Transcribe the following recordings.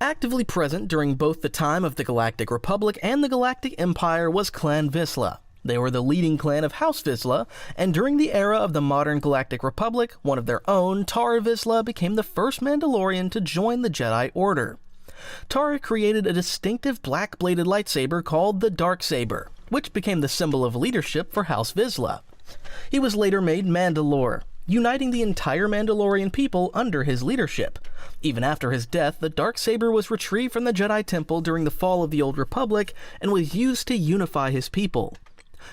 Actively present during both the time of the Galactic Republic and the Galactic Empire was Clan Vizla. They were the leading clan of House Vizsla, and during the era of the modern Galactic Republic, one of their own, Tar Vizsla, became the first Mandalorian to join the Jedi Order. Tar created a distinctive black-bladed lightsaber called the Darksaber, which became the symbol of leadership for House Vizsla. He was later made Mandalore, uniting the entire Mandalorian people under his leadership. Even after his death, the Darksaber was retrieved from the Jedi Temple during the fall of the Old Republic and was used to unify his people.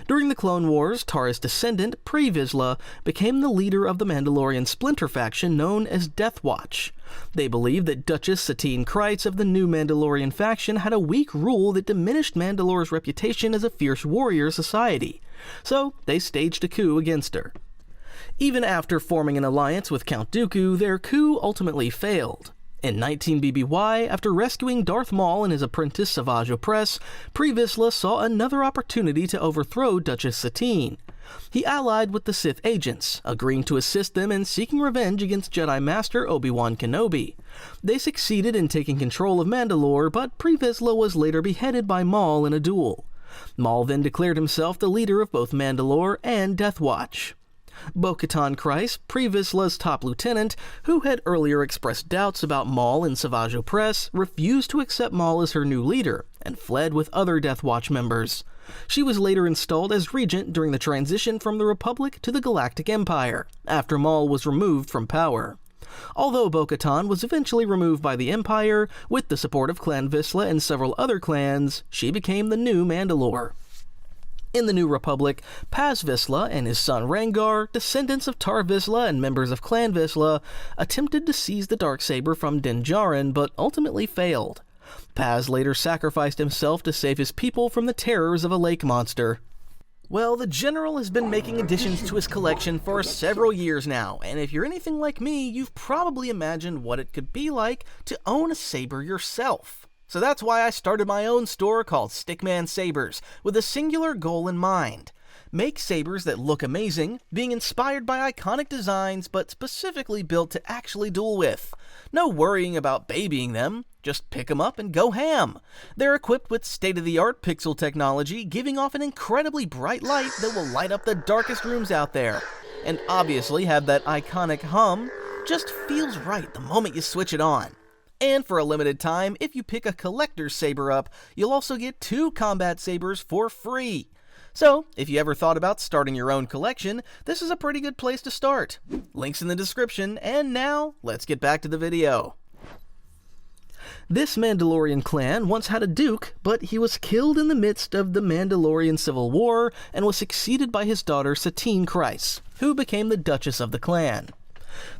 During the Clone Wars, Tar's descendant, Vizsla, became the leader of the Mandalorian splinter faction known as Death Watch. They believed that Duchess Satine Kryze of the new Mandalorian faction had a weak rule that diminished Mandalore's reputation as a fierce warrior society, so they staged a coup against her. Even after forming an alliance with Count Dooku, their coup ultimately failed. In 19 BBY, after rescuing Darth Maul and his apprentice Savage Opress, Vizsla saw another opportunity to overthrow Duchess Satine. He allied with the Sith agents, agreeing to assist them in seeking revenge against Jedi Master Obi-Wan Kenobi. They succeeded in taking control of Mandalore, but Vizsla was later beheaded by Maul in a duel. Maul then declared himself the leader of both Mandalore and Death Watch. Bo-Katan Kryze, Vizsla's top lieutenant, who had earlier expressed doubts about Maul and Savage Opress, refused to accept Maul as her new leader, and fled with other Death Watch members. She was later installed as regent during the transition from the Republic to the Galactic Empire, after Maul was removed from power. Although Bo-Katan was eventually removed by the Empire, with the support of Clan Vizsla and several other clans, she became the new Mandalore. In the New Republic, Paz Vizsla and his son Rangar, descendants of Tar Vizsla and members of Clan Vizsla, attempted to seize the Darksaber from Din Djarin, but ultimately failed. Paz later sacrificed himself to save his people from the terrors of a lake monster. Well, the General has been making additions to his collection for several years now, and if you're anything like me, you've probably imagined what it could be like to own a saber yourself. So that's why I started my own store called Stickman Sabers, with a singular goal in mind. Make sabers that look amazing, being inspired by iconic designs, but specifically built to actually duel with. No worrying about babying them, just pick them up and go ham. They're equipped with state-of-the-art pixel technology, giving off an incredibly bright light that will light up the darkest rooms out there. And obviously have that iconic hum, just feels right the moment you switch it on. And for a limited time, if you pick a collector's saber up, you'll also get 2 combat sabers for free. So, if you ever thought about starting your own collection, this is a pretty good place to start. Links in the description, and now, let's get back to the video. This Mandalorian clan once had a duke, but he was killed in the midst of the Mandalorian Civil War and was succeeded by his daughter Satine Kryze, who became the Duchess of the clan.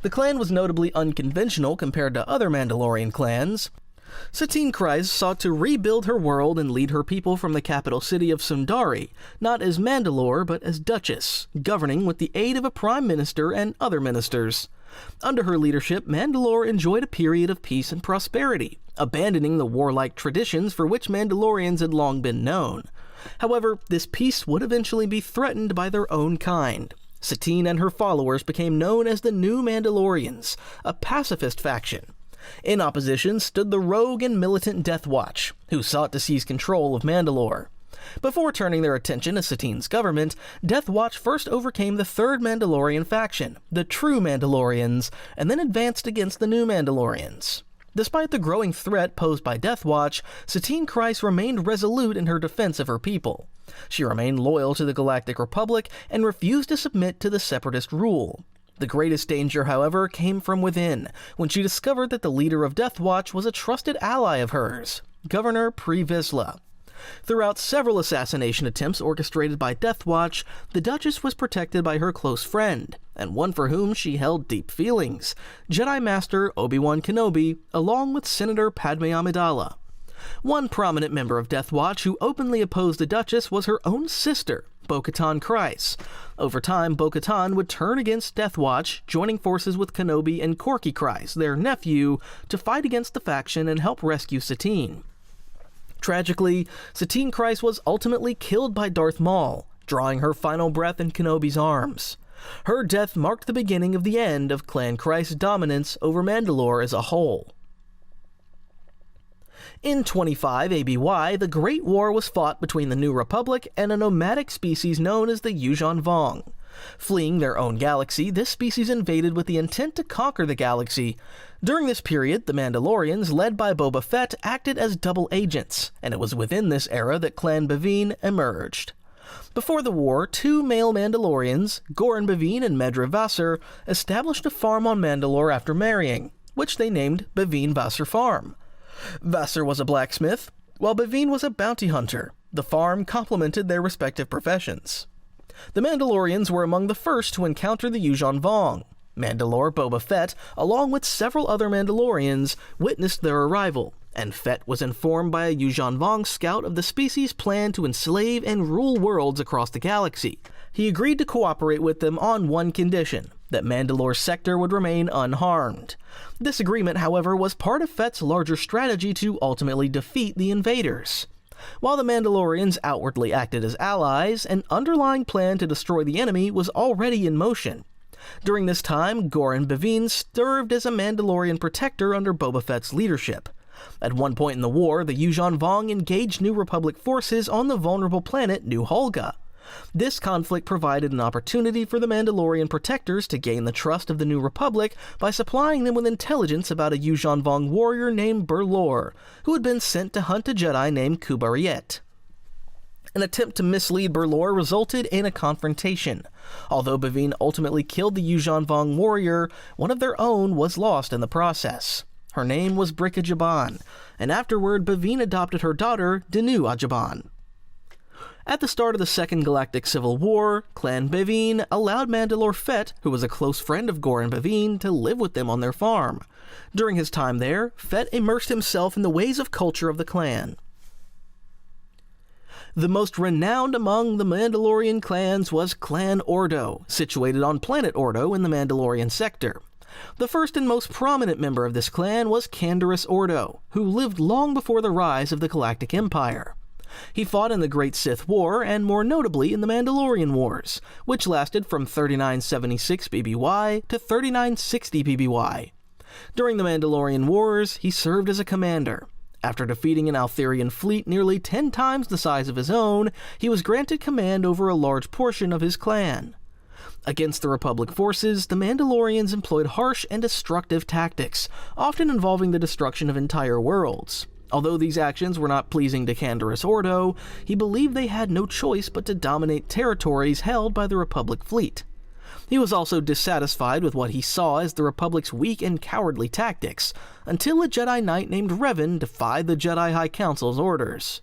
The clan was notably unconventional compared to other Mandalorian clans. Satine Kryze sought to rebuild her world and lead her people from the capital city of Sundari, not as Mandalore but as Duchess, governing with the aid of a prime minister and other ministers. Under her leadership, Mandalore enjoyed a period of peace and prosperity, abandoning the warlike traditions for which Mandalorians had long been known. However, this peace would eventually be threatened by their own kind. Satine and her followers became known as the New Mandalorians, a pacifist faction. In opposition stood the rogue and militant Death Watch, who sought to seize control of Mandalore. Before turning their attention to Satine's government, Death Watch first overcame the third Mandalorian faction, the True Mandalorians, and then advanced against the New Mandalorians. Despite the growing threat posed by Death Watch, Satine Kryze remained resolute in her defense of her people. She remained loyal to the Galactic Republic and refused to submit to the Separatist rule. The greatest danger, however, came from within, when she discovered that the leader of Death Watch was a trusted ally of hers, Governor Vizsla. Throughout several assassination attempts orchestrated by Death Watch, the Duchess was protected by her close friend, and one for whom she held deep feelings, Jedi Master Obi-Wan Kenobi, along with Senator Padme Amidala. One prominent member of Death Watch who openly opposed the Duchess was her own sister, Bo-Katan Kryze. Over time, Bo-Katan would turn against Death Watch, joining forces with Kenobi and Corky Kryze, their nephew, to fight against the faction and help rescue Satine. Tragically, Satine Kryze was ultimately killed by Darth Maul, drawing her final breath in Kenobi's arms. Her death marked the beginning of the end of Clan Kryze's dominance over Mandalore as a whole. In 25 ABY, the Great War was fought between the New Republic and a nomadic species known as the Yuuzhan Vong. Fleeing their own galaxy, this species invaded with the intent to conquer the galaxy. During this period, the Mandalorians, led by Boba Fett, acted as double agents, and it was within this era that Clan Beviin emerged. Before the war, two male Mandalorians, Goran Beviin and Medra Vassar, established a farm on Mandalore after marrying, which they named Beviin Vassar Farm. Vassar was a blacksmith, while Beviin was a bounty hunter. The farm complemented their respective professions. The Mandalorians were among the first to encounter the Yuuzhan Vong. Mandalore Boba Fett, along with several other Mandalorians, witnessed their arrival, and Fett was informed by a Yuuzhan Vong scout of the species' plan to enslave and rule worlds across the galaxy. He agreed to cooperate with them on one condition, that Mandalore's sector would remain unharmed. This agreement, however, was part of Fett's larger strategy to ultimately defeat the invaders. While the Mandalorians outwardly acted as allies, an underlying plan to destroy the enemy was already in motion. During this time, Goran Beviin served as a Mandalorian protector under Boba Fett's leadership. At one point in the war, the Yuuzhan Vong engaged New Republic forces on the vulnerable planet New Holga. This conflict provided an opportunity for the Mandalorian protectors to gain the trust of the New Republic by supplying them with intelligence about a Yuuzhan Vong warrior named Bralor, who had been sent to hunt a Jedi named Kubariet. An attempt to mislead Bralor resulted in a confrontation. Although Beviin ultimately killed the Yuuzhan Vong warrior, one of their own was lost in the process. Her name was Brika Jaban, and afterward Beviin adopted her daughter, Dinu Ajaban. At the start of the Second Galactic Civil War, Clan Beviin allowed Mandalore Fett, who was a close friend of Goran Beviin, to live with them on their farm. During his time there, Fett immersed himself in the ways of culture of the clan. The most renowned among the Mandalorian clans was Clan Ordo, situated on planet Ordo in the Mandalorian sector. The first and most prominent member of this clan was Clan Ordo, who lived long before the rise of the Galactic Empire. He fought in the Great Sith War, and more notably in the Mandalorian Wars, which lasted from 3976 BBY to 3960 BBY. During the Mandalorian Wars, he served as a commander. After defeating an Altherian fleet nearly 10 times the size of his own, he was granted command over a large portion of his clan. Against the Republic forces, the Mandalorians employed harsh and destructive tactics, often involving the destruction of entire worlds. Although these actions were not pleasing to Clan Ordo, he believed they had no choice but to dominate territories held by the Republic fleet. He was also dissatisfied with what he saw as the Republic's weak and cowardly tactics, until a Jedi Knight named Revan defied the Jedi High Council's orders.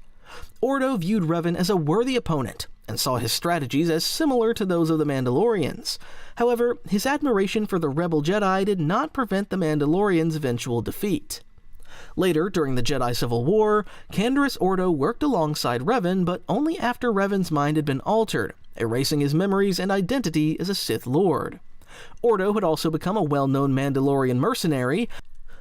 Ordo viewed Revan as a worthy opponent, and saw his strategies as similar to those of the Mandalorians. However, his admiration for the rebel Jedi did not prevent the Mandalorians' eventual defeat. Later, during the Jedi Civil War, Clan Ordo worked alongside Revan, but only after Revan's mind had been altered, erasing his memories and identity as a Sith Lord. Ordo had also become a well-known Mandalorian mercenary.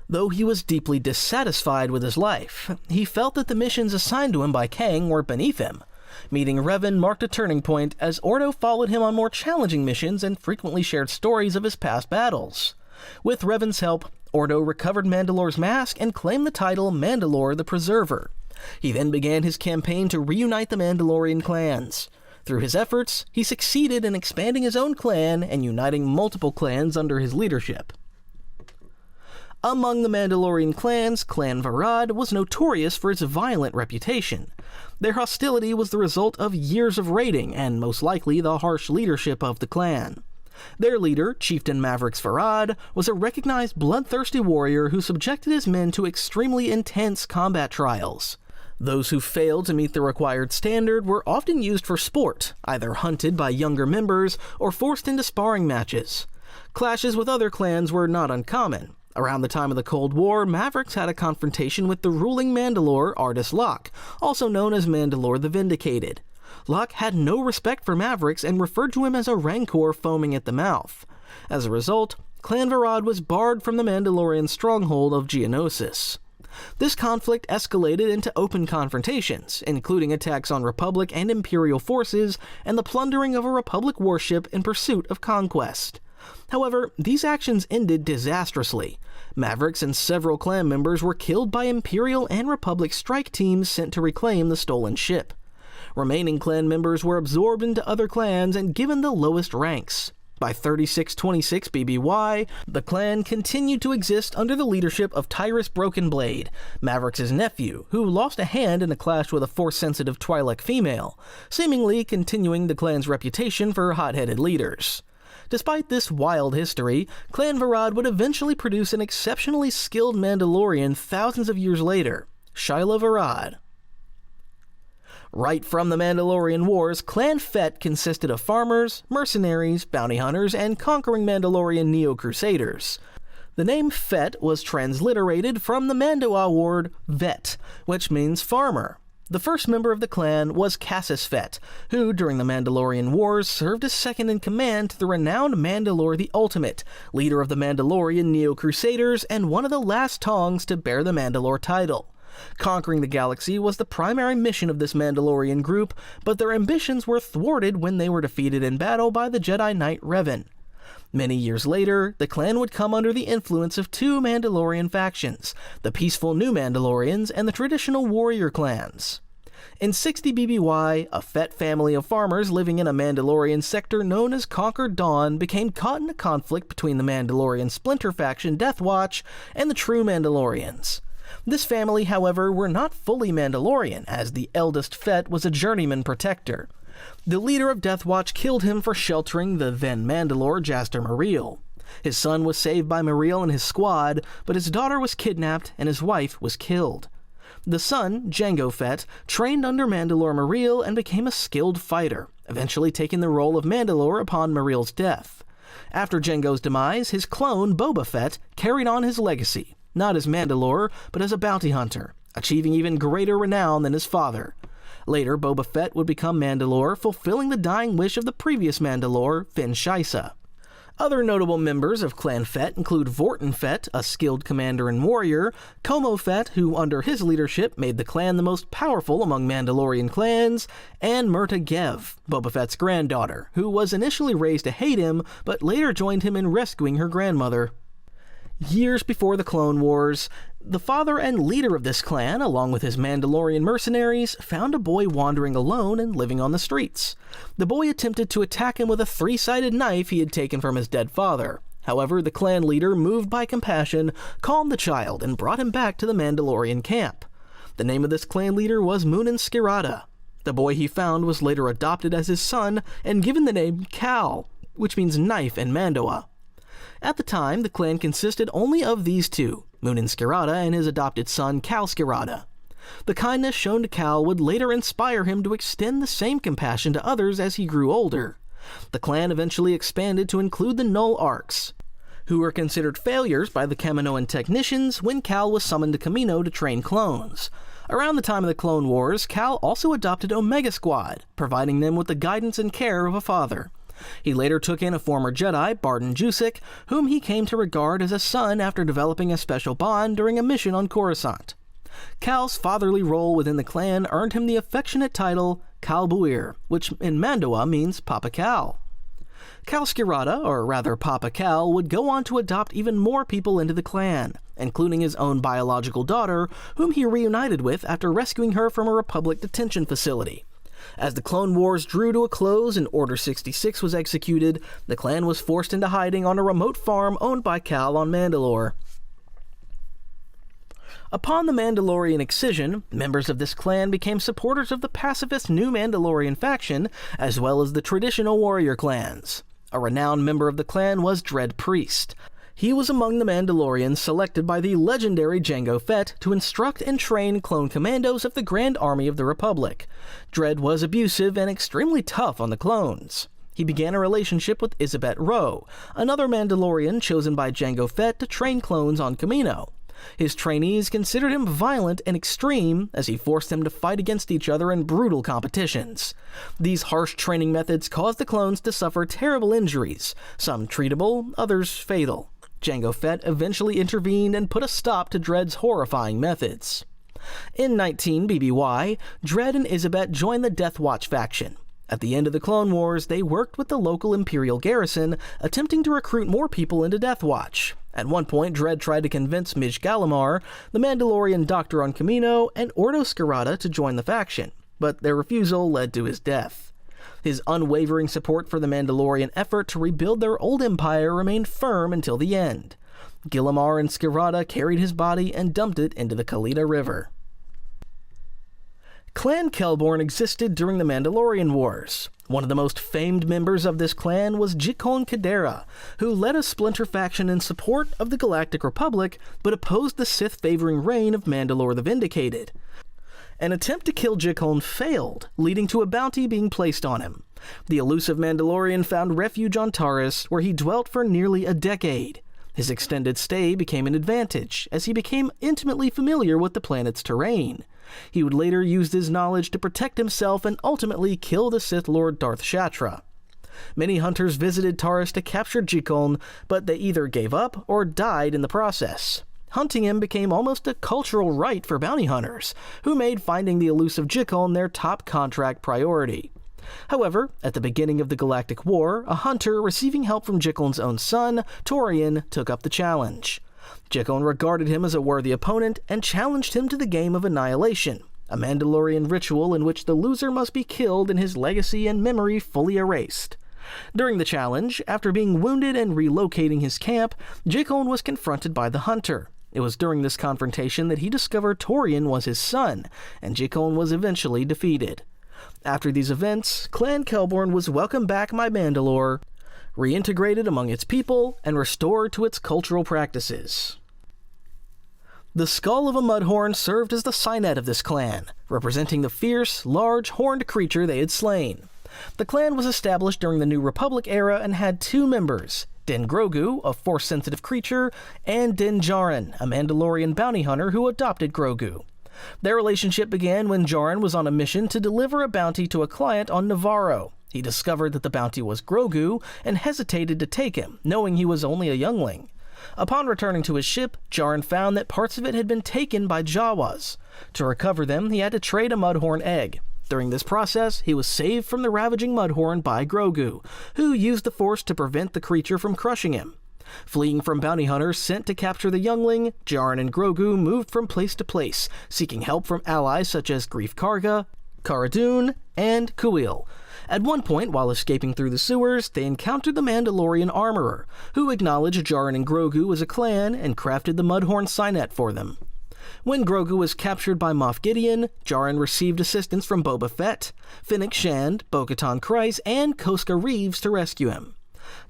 Though he was deeply dissatisfied with his life, he felt that the missions assigned to him by Kang were beneath him. Meeting Revan marked a turning point, as Ordo followed him on more challenging missions and frequently shared stories of his past battles. With Revan's help, Ordo recovered Mandalore's mask and claimed the title Mandalore the Preserver. He then began his campaign to reunite the Mandalorian clans. Through his efforts, he succeeded in expanding his own clan and uniting multiple clans under his leadership. Among the Mandalorian clans, Clan Varad was notorious for its violent reputation. Their hostility was the result of years of raiding and most likely the harsh leadership of the clan. Their leader, Chieftain Mavericks Varad, was a recognized bloodthirsty warrior who subjected his men to extremely intense combat trials. Those who failed to meet the required standard were often used for sport, either hunted by younger members or forced into sparring matches. Clashes with other clans were not uncommon. Around the time of the Cold War, Mavericks had a confrontation with the ruling Mandalore, Ardis Locke, also known as Mandalore the Vindicated. Locke had no respect for Mavericks and referred to him as a rancor foaming at the mouth. As a result, Clan Varad was barred from the Mandalorian stronghold of Geonosis. This conflict escalated into open confrontations, including attacks on Republic and Imperial forces and the plundering of a Republic warship in pursuit of conquest. However, these actions ended disastrously. Mavericks and several clan members were killed by Imperial and Republic strike teams sent to reclaim the stolen ship. Remaining clan members were absorbed into other clans and given the lowest ranks. By 3626 BBY, the clan continued to exist under the leadership of Tyrus Brokenblade, Mavericks' nephew, who lost a hand in a clash with a Force-sensitive Twi'lek female, seemingly continuing the clan's reputation for hot-headed leaders. Despite this wild history, Clan Varad would eventually produce an exceptionally skilled Mandalorian thousands of years later, Shiloh Varad. Right from the Mandalorian Wars, Clan Fett consisted of farmers, mercenaries, bounty hunters, and conquering Mandalorian neo-crusaders. The name Fett was transliterated from the Mando'a word Vet, which means farmer. The first member of the clan was Cassius Fett, who, during the Mandalorian Wars, served as second in command to the renowned Mandalore the Ultimate, leader of the Mandalorian neo-crusaders and one of the last Tongs to bear the Mandalore title. Conquering the galaxy was the primary mission of this Mandalorian group, but their ambitions were thwarted when they were defeated in battle by the Jedi Knight Revan. Many years later, the clan would come under the influence of two Mandalorian factions, the peaceful New Mandalorians and the traditional warrior clans. In 60 BBY, a Fett family of farmers living in a Mandalorian sector known as Conquered Dawn became caught in a conflict between the Mandalorian splinter faction Death Watch and the true Mandalorians. This family, however, were not fully Mandalorian, as the eldest Fett was a journeyman protector. The leader of Death Watch killed him for sheltering the then Mandalore Jaster Muriel. His son was saved by Muriel and his squad, but his daughter was kidnapped and his wife was killed. The son, Jango Fett, trained under Mandalore Muriel and became a skilled fighter, eventually taking the role of Mandalore upon Muriel's death. After Jango's demise, his clone, Boba Fett, carried on his legacy, not as Mandalore, but as a bounty hunter, achieving even greater renown than his father. Later, Boba Fett would become Mandalore, fulfilling the dying wish of the previous Mandalore, Finn Shaisa. Other notable members of Clan Fett include Vorton Fett, a skilled commander and warrior, Como Fett, who under his leadership made the clan the most powerful among Mandalorian clans, and Murta Gev, Boba Fett's granddaughter, who was initially raised to hate him, but later joined him in rescuing her grandmother. Years before the Clone Wars, the father and leader of this clan, along with his Mandalorian mercenaries, found a boy wandering alone and living on the streets. The boy attempted to attack him with a three-sided knife he had taken from his dead father. However, the clan leader, moved by compassion, calmed the child and brought him back to the Mandalorian camp. The name of this clan leader was Skirata. The boy he found was later adopted as his son and given the name Cal, which means knife in Mando'a. At the time, the clan consisted only of these two, Skirata and his adopted son, Cal Skirata. The kindness shown to Cal would later inspire him to extend the same compassion to others as he grew older. The clan eventually expanded to include the Null Arcs, who were considered failures by the Kaminoan technicians when Cal was summoned to Kamino to train clones. Around the time of the Clone Wars, Cal also adopted Omega Squad, providing them with the guidance and care of a father. He later took in a former Jedi, Barton Jusek, whom he came to regard as a son after developing a special bond during a mission on Coruscant. Cal's fatherly role within the clan earned him the affectionate title Cal Buir, which in Mando'a means Papa Cal. Cal Skirata, or rather Papa Cal, would go on to adopt even more people into the clan, including his own biological daughter, whom he reunited with after rescuing her from a Republic detention facility. As the Clone Wars drew to a close and Order 66 was executed, the clan was forced into hiding on a remote farm owned by Cal on Mandalore. Upon the Mandalorian excision, members of this clan became supporters of the pacifist New Mandalorian faction, as well as the traditional warrior clans. A renowned member of the clan was Dread Priest. He was among the Mandalorians selected by the legendary Jango Fett to instruct and train clone commandos of the Grand Army of the Republic. Dread was abusive and extremely tough on the clones. He began a relationship with Isabet Rowe, another Mandalorian chosen by Jango Fett to train clones on Kamino. His trainees considered him violent and extreme, as he forced them to fight against each other in brutal competitions. These harsh training methods caused the clones to suffer terrible injuries, some treatable, others fatal. Jango Fett eventually intervened and put a stop to Dread's horrifying methods. In 19 BBY, Dread and Isabet joined the Death Watch faction. At the end of the Clone Wars, they worked with the local Imperial garrison, attempting to recruit more people into Death Watch. At one point, Dredd tried to convince Mij Gallimar, the Mandalorian doctor on Kamino, and Ordo Skirata to join the faction, but their refusal led to his death. His unwavering support for the Mandalorian effort to rebuild their old empire remained firm until the end. Gallimar and Skirata carried his body and dumped it into the Khalida River. Clan Kelborn existed during the Mandalorian Wars. One of the most famed members of this clan was Jikon Cadera, who led a splinter faction in support of the Galactic Republic, but opposed the Sith-favoring reign of Mandalore the Vindicated. An attempt to kill Jikon failed, leading to a bounty being placed on him. The elusive Mandalorian found refuge on Taris, where he dwelt for nearly a decade. His extended stay became an advantage, as he became intimately familiar with the planet's terrain. He would later use his knowledge to protect himself and ultimately kill the Sith Lord Darth Shatra. Many hunters visited Taris to capture Jikon, but they either gave up or died in the process. Hunting him became almost a cultural rite for bounty hunters, who made finding the elusive Jikon their top contract priority. However, at the beginning of the Galactic War, a hunter receiving help from Jikon's own son, Torian, took up the challenge. Jikon regarded him as a worthy opponent and challenged him to the game of annihilation, a Mandalorian ritual in which the loser must be killed and his legacy and memory fully erased. During the challenge, after being wounded and relocating his camp, Jikon was confronted by the hunter. It was during this confrontation that he discovered Torian was his son, and Jikon was eventually defeated. After these events, Clan Kelborn was welcomed back by Mandalore, reintegrated among its people, and restored to its cultural practices. The skull of a Mudhorn served as the signet of this clan, representing the fierce, large, horned creature they had slain. The clan was established during the New Republic era and had two members, Din Grogu, a Force-sensitive creature, and Din Djarin, a Mandalorian bounty hunter who adopted Grogu. Their relationship began when Djarin was on a mission to deliver a bounty to a client on Navarro. He discovered that the bounty was Grogu and hesitated to take him, knowing he was only a youngling. Upon returning to his ship, Djarin found that parts of it had been taken by Jawas. To recover them, he had to trade a Mudhorn egg. During this process, he was saved from the ravaging Mudhorn by Grogu, who used the Force to prevent the creature from crushing him. Fleeing from bounty hunters sent to capture the youngling, Djarin and Grogu moved from place to place, seeking help from allies such as Greef Karga, Cara Dune, and Kuil. At one point, while escaping through the sewers, they encountered the Mandalorian armorer, who acknowledged Djarin and Grogu as a clan and crafted the Mudhorn signet for them. When Grogu was captured by Moff Gideon, Djarin received assistance from Boba Fett, Fennec Shand, Bo-Katan Kryze, and Koska Reeves to rescue him.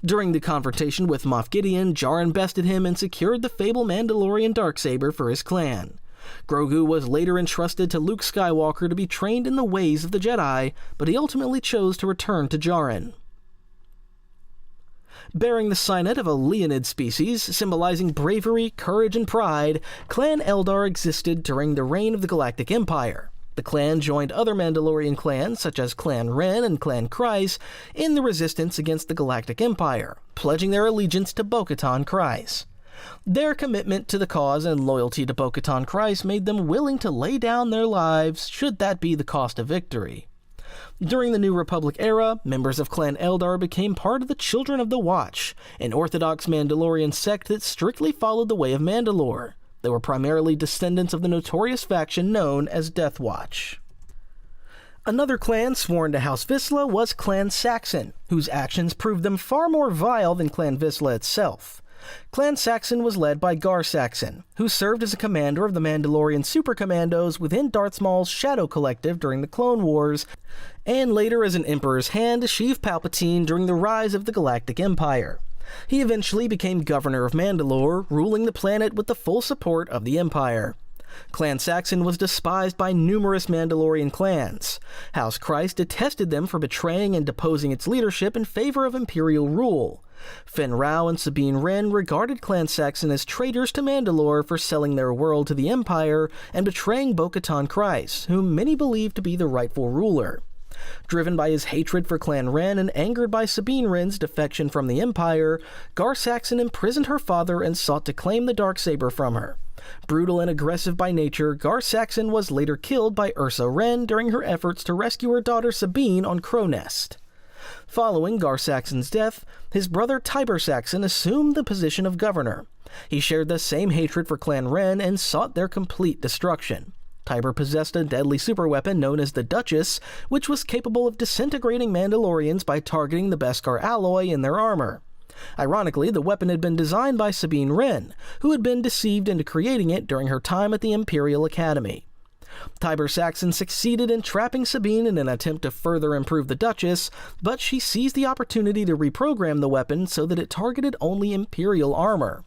During the confrontation with Moff Gideon, Djarin bested him and secured the fabled Mandalorian darksaber for his clan. Grogu was later entrusted to Luke Skywalker to be trained in the ways of the Jedi, but he ultimately chose to return to Djarin. Bearing the signet of a Leonid species, symbolizing bravery, courage, and pride, Clan Eldar existed during the reign of the Galactic Empire. The clan joined other Mandalorian clans, such as Clan Wren and Clan Kryze, in the resistance against the Galactic Empire, pledging their allegiance to Bo-Katan Kryze. Their commitment to the cause and loyalty to Bo-Katan Kryze made them willing to lay down their lives, should that be the cost of victory. During the New Republic era, members of Clan Eldar became part of the Children of the Watch, an orthodox Mandalorian sect that strictly followed the way of Mandalore. They were primarily descendants of the notorious faction known as Death Watch. Another clan sworn to House Vizsla was Clan Saxon, whose actions proved them far more vile than Clan Vizsla itself. Clan Saxon was led by Gar Saxon, who served as a commander of the Mandalorian Supercommandos within Darth Maul's Shadow Collective during the Clone Wars, and later as an Emperor's Hand to Sheev Palpatine during the rise of the Galactic Empire. He eventually became governor of Mandalore, ruling the planet with the full support of the Empire. Clan Saxon was despised by numerous Mandalorian clans. House Kryze detested them for betraying and deposing its leadership in favor of Imperial rule. Fen Rao and Sabine Wren regarded Clan Saxon as traitors to Mandalore for selling their world to the Empire and betraying Bo-Katan Kryze, whom many believed to be the rightful ruler. Driven by his hatred for Clan Wren and angered by Sabine Wren's defection from the Empire, Gar Saxon imprisoned her father and sought to claim the Darksaber from her. Brutal and aggressive by nature, Gar Saxon was later killed by Ursa Wren during her efforts to rescue her daughter Sabine on Crow'Nest. Following Gar Saxon's death, his brother Tiber Saxon assumed the position of governor. He shared the same hatred for Clan Wren and sought their complete destruction. Tiber possessed a deadly superweapon known as the Duchess, which was capable of disintegrating Mandalorians by targeting the Beskar alloy in their armor. Ironically, the weapon had been designed by Sabine Wren, who had been deceived into creating it during her time at the Imperial Academy. Tiber Saxon succeeded in trapping Sabine in an attempt to further improve the Duchess, but she seized the opportunity to reprogram the weapon so that it targeted only Imperial armor.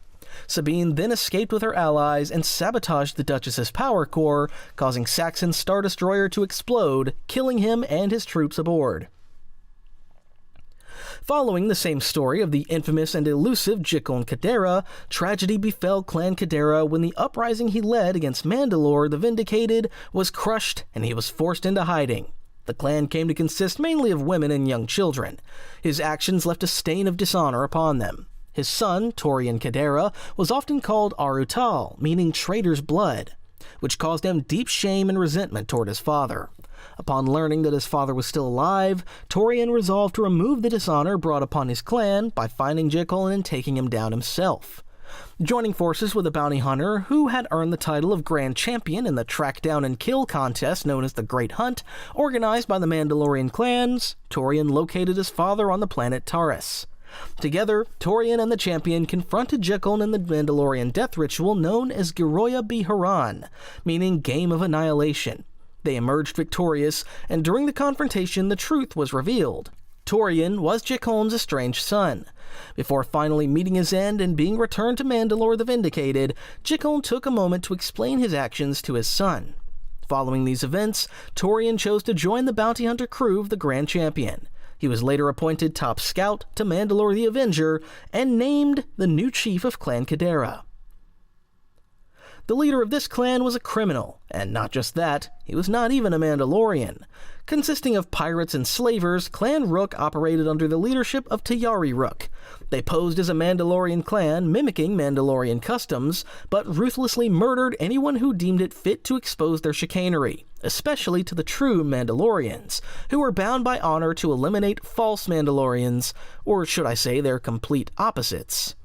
Sabine then escaped with her allies and sabotaged the Duchess's power core, causing Saxon's Star Destroyer to explode, killing him and his troops aboard. Following the same story of the infamous and elusive Jikon Cadera, tragedy befell Clan Cadera when the uprising he led against Mandalore the Vindicated was crushed and he was forced into hiding. The clan came to consist mainly of women and young children. His actions left a stain of dishonor upon them. His son, Torian Cadera, was often called Arutal, meaning traitor's blood, which caused him deep shame and resentment toward his father. Upon learning that his father was still alive, Torian resolved to remove the dishonor brought upon his clan by finding Jikon and taking him down himself. Joining forces with a bounty hunter who had earned the title of Grand Champion in the track down and kill contest known as the Great Hunt, organized by the Mandalorian clans, Torian located his father on the planet Taris. Together, Torian and the champion confronted Jikon in the Mandalorian death ritual known as Giroya Biharan, meaning Game of Annihilation. They emerged victorious, and during the confrontation the truth was revealed. Torian was Jikon's estranged son. Before finally meeting his end and being returned to Mandalore the Vindicated, Jikon took a moment to explain his actions to his son. Following these events, Torian chose to join the bounty hunter crew of the Grand Champion. He was later appointed top scout to Mandalore the Avenger and named the new chief of Clan Cadera. The leader of this clan was a criminal, and not just that, he was not even a Mandalorian. Consisting of pirates and slavers, Clan Rook operated under the leadership of Tayari Rook. They posed as a Mandalorian clan, mimicking Mandalorian customs, but ruthlessly murdered anyone who deemed it fit to expose their chicanery, especially to the true Mandalorians, who were bound by honor to eliminate false Mandalorians, or should I say their complete opposites.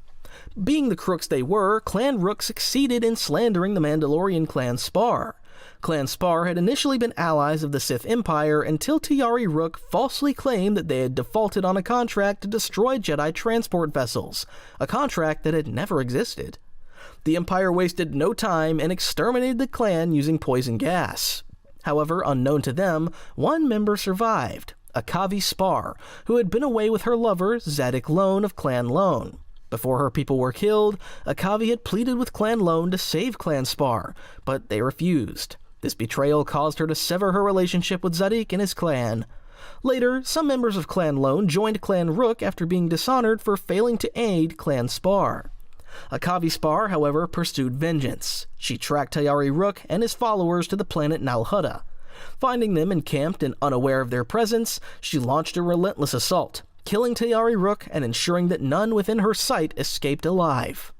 Being the crooks they were, Clan Rook succeeded in slandering the Mandalorian Clan Spar. Clan Spar had initially been allies of the Sith Empire until Tayari Rook falsely claimed that they had defaulted on a contract to destroy Jedi transport vessels, a contract that had never existed. The Empire wasted no time and exterminated the clan using poison gas. However, unknown to them, one member survived, Akavi Spar, who had been away with her lover, Gedyc Lone of Clan Lone. Before her people were killed, Akavi had pleaded with Clan Lone to save Clan Spar, but they refused. This betrayal caused her to sever her relationship with Gedyc and his clan. Later, some members of Clan Lone joined Clan Rook after being dishonored for failing to aid Clan Spar. Akavi Spar, however, pursued vengeance. She tracked Tayari Rook and his followers to the planet Nalhutta. Finding them encamped and unaware of their presence, she launched a relentless assault, killing Tayari Rook and ensuring that none within her sight escaped alive.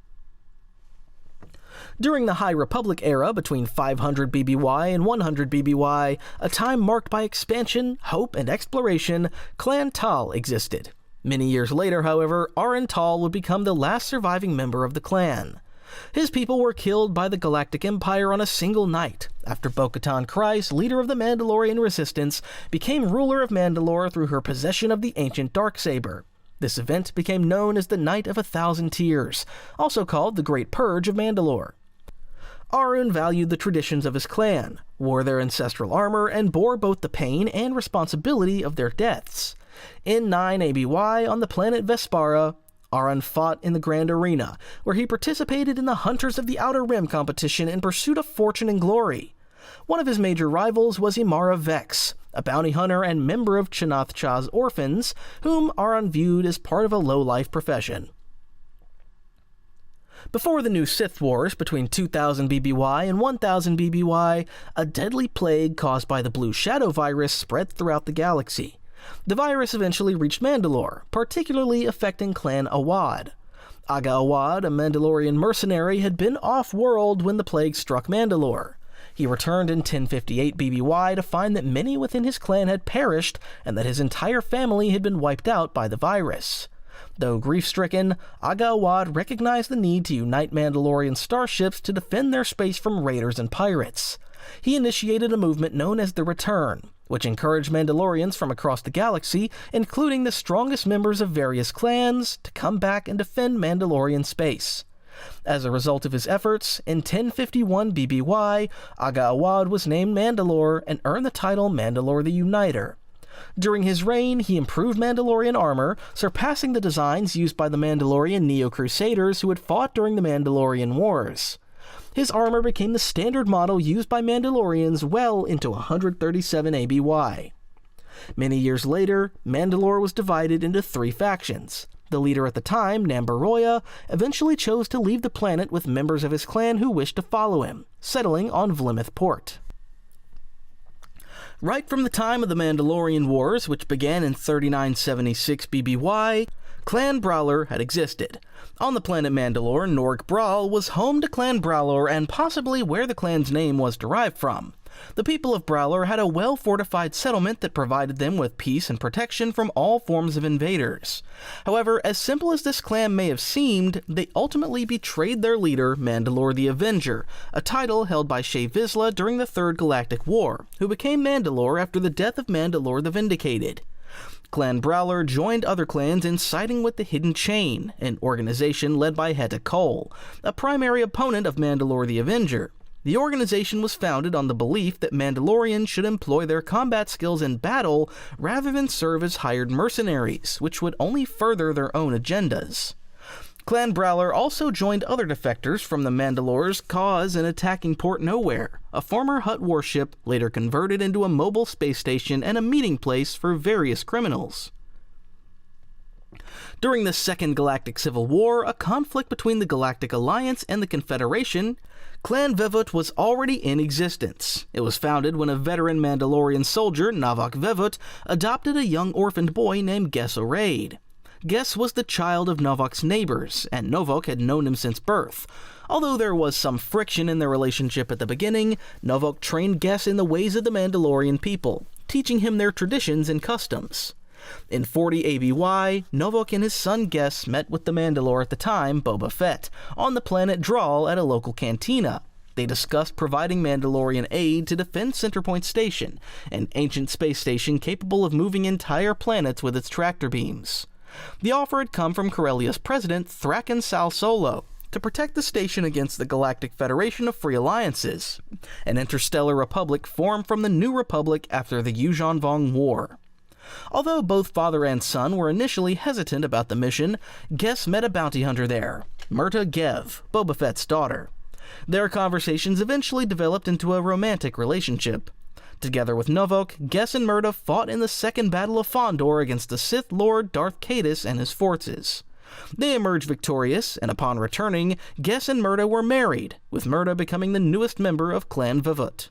During the High Republic era between 500 BBY and 100 BBY, a time marked by expansion, hope, and exploration, Clan Tal existed. Many years later, however, Aran Tal would become the last surviving member of the clan. His people were killed by the Galactic Empire on a single night, after Bo-Katan Kryze, leader of the Mandalorian Resistance, became ruler of Mandalore through her possession of the ancient Darksaber. This event became known as the Night of 1,000 Tears, also called the Great Purge of Mandalore. Arun valued the traditions of his clan, wore their ancestral armor, and bore both the pain and responsibility of their deaths. In 9 ABY, on the planet Vespara, Arun fought in the Grand Arena, where he participated in the Hunters of the Outer Rim competition in pursuit of fortune and glory. One of his major rivals was Imara Vex, a bounty hunter and member of Chanath Cha's orphans, whom Arun viewed as part of a low-life profession. Before the new Sith Wars between 2000 BBY and 1000 BBY, a deadly plague caused by the Blue Shadow virus spread throughout the galaxy. The virus eventually reached Mandalore, particularly affecting Clan Awaud. Aga Awaud, a Mandalorian mercenary, had been off-world when the plague struck Mandalore. He returned in 1058 BBY to find that many within his clan had perished and that his entire family had been wiped out by the virus. Though grief-stricken, Aga Awaud recognized the need to unite Mandalorian starships to defend their space from raiders and pirates. He initiated a movement known as the Return, which encouraged Mandalorians from across the galaxy, including the strongest members of various clans, to come back and defend Mandalorian space. As a result of his efforts, in 1051 BBY, Aga Awaud was named Mandalore and earned the title Mandalore the Uniter. During his reign, he improved Mandalorian armor, surpassing the designs used by the Mandalorian Neo-Crusaders who had fought during the Mandalorian Wars. His armor became the standard model used by Mandalorians well into 137 ABY. Many years later, Mandalore was divided into 3 factions. The leader at the time, Nambaroya, eventually chose to leave the planet with members of his clan who wished to follow him, settling on Vlimith Port. Right from the time of the Mandalorian Wars, which began in 3976 BBY, Clan Bralor had existed. On the planet Mandalore, Norg Bral was home to Clan Bralor and possibly where the clan's name was derived from. The people of Bralor had a well-fortified settlement that provided them with peace and protection from all forms of invaders. However, as simple as this clan may have seemed, they ultimately betrayed their leader, Mandalore the Avenger, a title held by House Vizsla during the Third Galactic War, who became Mandalore after the death of Mandalore the Vindicated. Clan Bralor joined other clans in siding with the Hidden Chain, an organization led by Heta Kol, a primary opponent of Mandalore the Avenger. The organization was founded on the belief that Mandalorians should employ their combat skills in battle rather than serve as hired mercenaries, which would only further their own agendas. Clan Bralor also joined other defectors from the Mandalore's cause in attacking Port Nowhere, a former Hutt warship later converted into a mobile space station and a meeting place for various criminals. During the Second Galactic Civil War, a conflict between the Galactic Alliance and the Confederation, Clan Vevut was already in existence. It was founded when a veteran Mandalorian soldier, Navok Vevut, adopted a young orphaned boy named Awaud. Ges was the child of Novok's neighbors, and Novok had known him since birth. Although there was some friction in their relationship at the beginning, Novok trained Ges in the ways of the Mandalorian people, teaching him their traditions and customs. In 40 ABY, Novok and his son Ges met with the Mandalore at the time, Boba Fett, on the planet Dral at a local cantina. They discussed providing Mandalorian aid to defend Centerpoint Station, an ancient space station capable of moving entire planets with its tractor beams. The offer had come from Corellia's president, Thraken Sal Solo, to protect the station against the Galactic Federation of Free Alliances, an interstellar republic formed from the New Republic after the Yuuzhan Vong War. Although both father and son were initially hesitant about the mission, Ges met a bounty hunter there, Murta Gev, Boba Fett's daughter. Their conversations eventually developed into a romantic relationship. Together with Novok, Ges and Murta fought in the Second Battle of Fondor against the Sith Lord Darth Caedus and his forces. They emerged victorious, and upon returning, Ges and Murta were married, with Murta becoming the newest member of Clan Vevut.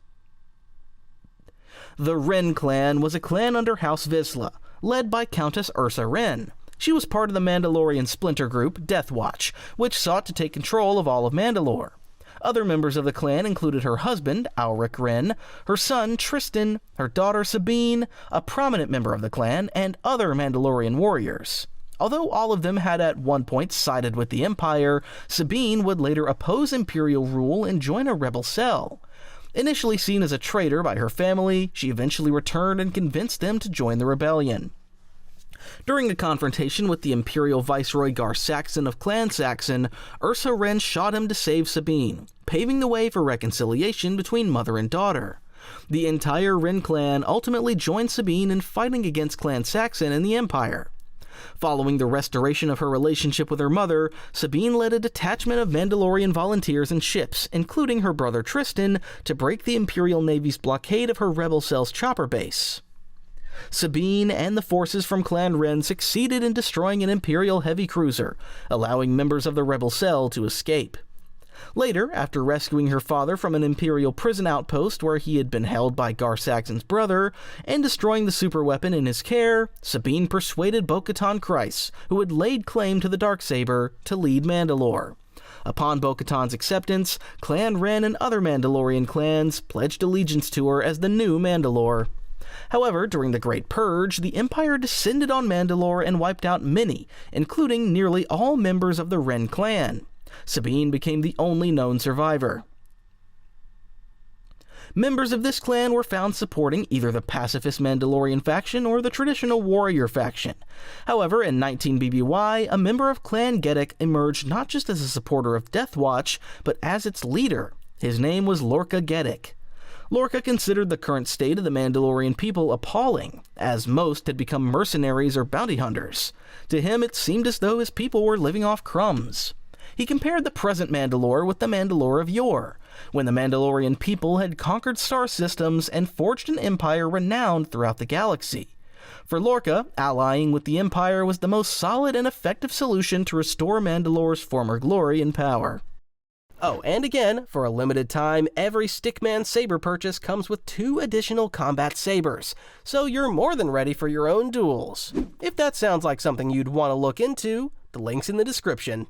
The Wren clan was a clan under House Vizsla, led by Countess Ursa Wren. She was part of the Mandalorian splinter group, Death Watch, which sought to take control of all of Mandalore. Other members of the clan included her husband, Alric Wren, her son, Tristan, her daughter, Sabine, a prominent member of the clan, and other Mandalorian warriors. Although all of them had at one point sided with the Empire, Sabine would later oppose Imperial rule and join a rebel cell. Initially seen as a traitor by her family, she eventually returned and convinced them to join the rebellion. During a confrontation with the Imperial Viceroy Gar Saxon of Clan Saxon, Ursa Wren shot him to save Sabine, paving the way for reconciliation between mother and daughter. The entire Wren clan ultimately joined Sabine in fighting against Clan Saxon and the Empire. Following the restoration of her relationship with her mother, Sabine led a detachment of Mandalorian volunteers and ships, including her brother Tristan, to break the Imperial Navy's blockade of her rebel cell's chopper base. Sabine and the forces from Clan Wren succeeded in destroying an Imperial heavy cruiser, allowing members of the rebel cell to escape. Later, after rescuing her father from an Imperial prison outpost where he had been held by Gar Saxon's brother, and destroying the superweapon in his care, Sabine persuaded Bo-Katan Kryze, who had laid claim to the Darksaber, to lead Mandalore. Upon Bo-Katan's acceptance, Clan Wren and other Mandalorian clans pledged allegiance to her as the new Mandalore. However, during the Great Purge, the Empire descended on Mandalore and wiped out many, including nearly all members of the Wren clan. Sabine became the only known survivor. Members of this clan were found supporting either the pacifist Mandalorian faction or the traditional warrior faction. However, in 19 BBY, a member of Clan Gedyc emerged not just as a supporter of Death Watch, but as its leader. His name was Lorca Gedyc. Lorca considered the current state of the Mandalorian people appalling, as most had become mercenaries or bounty hunters. To him, it seemed as though his people were living off crumbs. He compared the present Mandalore with the Mandalore of yore, when the Mandalorian people had conquered star systems and forged an empire renowned throughout the galaxy. For Lorca, allying with the Empire was the most solid and effective solution to restore Mandalore's former glory and power. Oh, and again, for a limited time, every Stickman Saber purchase comes with 2 additional combat sabers, so you're more than ready for your own duels. If that sounds like something you'd want to look into, the link's in the description.